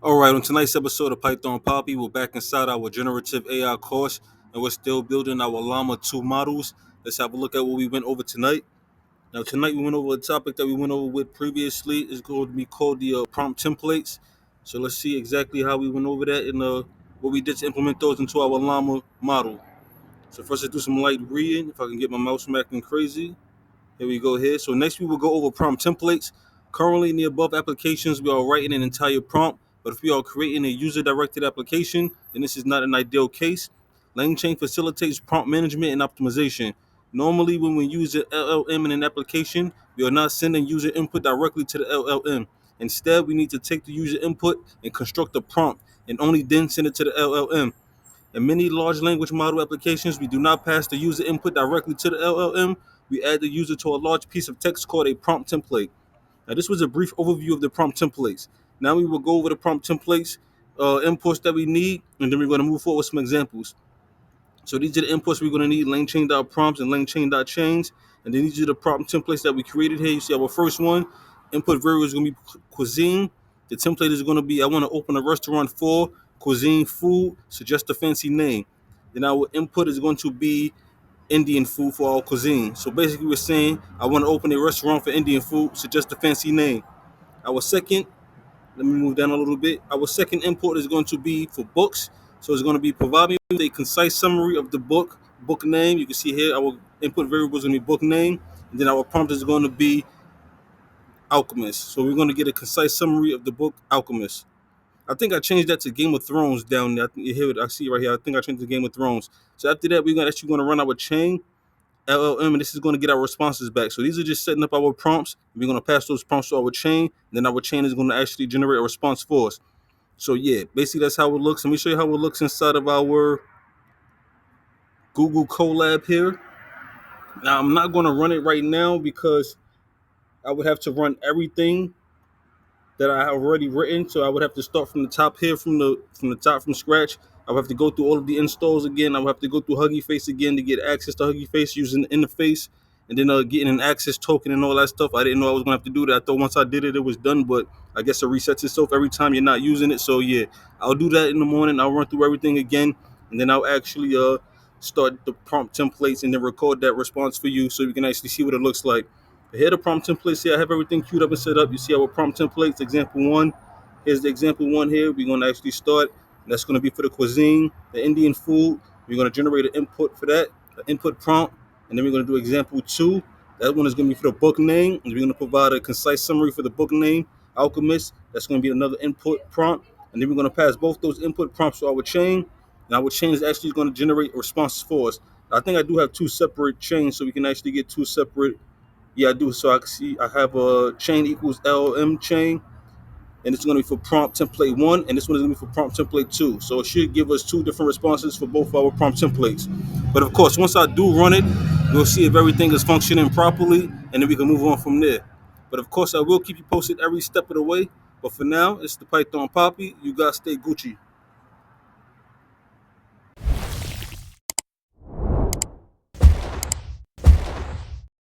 All right, on tonight's episode of Python Papi, we're back inside our generative AI course, and we're still building our Llama 2 models. Let's have a look at what we went over tonight. Now, tonight we went over a topic that we went over with previously. It's going to be called the prompt templates. So let's see exactly how we went over that and what we did to implement those into our Llama model. So first, let's do some light reading. If I can get my mouse smacking crazy. Here we go here. So next we will go over prompt templates. Currently in the above applications, we are writing an entire prompt, but if we are creating a user-directed application, then this is not an ideal case. LangChain facilitates prompt management and optimization. Normally, when we use an LLM in an application, we are not sending user input directly to the LLM. Instead, we need to take the user input and construct a prompt, and only then send it to the LLM. In many large language model applications, we do not pass the user input directly to the LLM. We add the user to a large piece of text called a prompt template. Now, this was a brief overview of the prompt templates. Now we will go over the prompt templates, imports that we need, and then we're going to move forward with some examples. So these are the inputs we're going to need: langchain.prompts and langchain.chains. And then these are the prompt templates that we created here. You see our first one, input variable is going to be cuisine. The template is going to be, I want to open a restaurant for cuisine food, suggest a fancy name. Then our input is going to be Indian food for our cuisine. So basically we're saying, I want to open a restaurant for Indian food, suggest a fancy name. Our second, let me move down a little bit. Our second import is going to be for books. So it's going to be provide me with a concise summary of the book name. You can see here our input variable is going to be book name. And then our prompt is going to be Alchemist. So we're going to get a concise summary of the book Alchemist. I think I changed that to Game of Thrones down there. I think you hear it. I see it right here. I think I changed it to Game of Thrones. So after that, we're actually going to run our chain LLM, and this is going to get our responses back. So these are just setting up our prompts. We're going to pass those prompts to our chain. And then our chain is going to actually generate a response for us. So yeah, basically that's how it looks. Let me show you how it looks inside of our Google Colab here. Now I'm not going to run it right now because I would have to run everything that I have already written. So I would have to start from the top here, from the top from scratch. I would have to go through all of the installs again. I would have to go through Huggy Face again to get access to Huggy Face using the interface, and then getting an access token and all that stuff. I didn't know I was gonna have to do that. I thought once I did it, it was done. But I guess it resets itself every time you're not using it. So yeah, I'll do that in the morning. I'll run through everything again, and then I'll actually start the prompt templates and then record that response for you so you can actually see what it looks like. Here are the prompt templates here. I have everything queued up and set up. You see our prompt templates, example one. Here's the example one here. We're going to actually start. That's going to be for the cuisine, the Indian food. We're going to generate an input for that, an input prompt. And then we're going to do example two. That one is going to be for the book name. And we're going to provide a concise summary for the book name, Alchemist. That's going to be another input prompt. And then we're going to pass both those input prompts to our chain. And our chain is actually going to generate responses for us. I think I do have two separate chains, so we can actually get two separate. Yeah, I do. So I can see I have a chain equals LM chain, and it's going to be for prompt template one, and this one is going to be for prompt template two. So it should give us two different responses for both our prompt templates. But of course, once I do run it, we'll see if everything is functioning properly, and then we can move on from there. But of course, I will keep you posted every step of the way. But for now, it's the Python Poppy. You guys stay Gucci.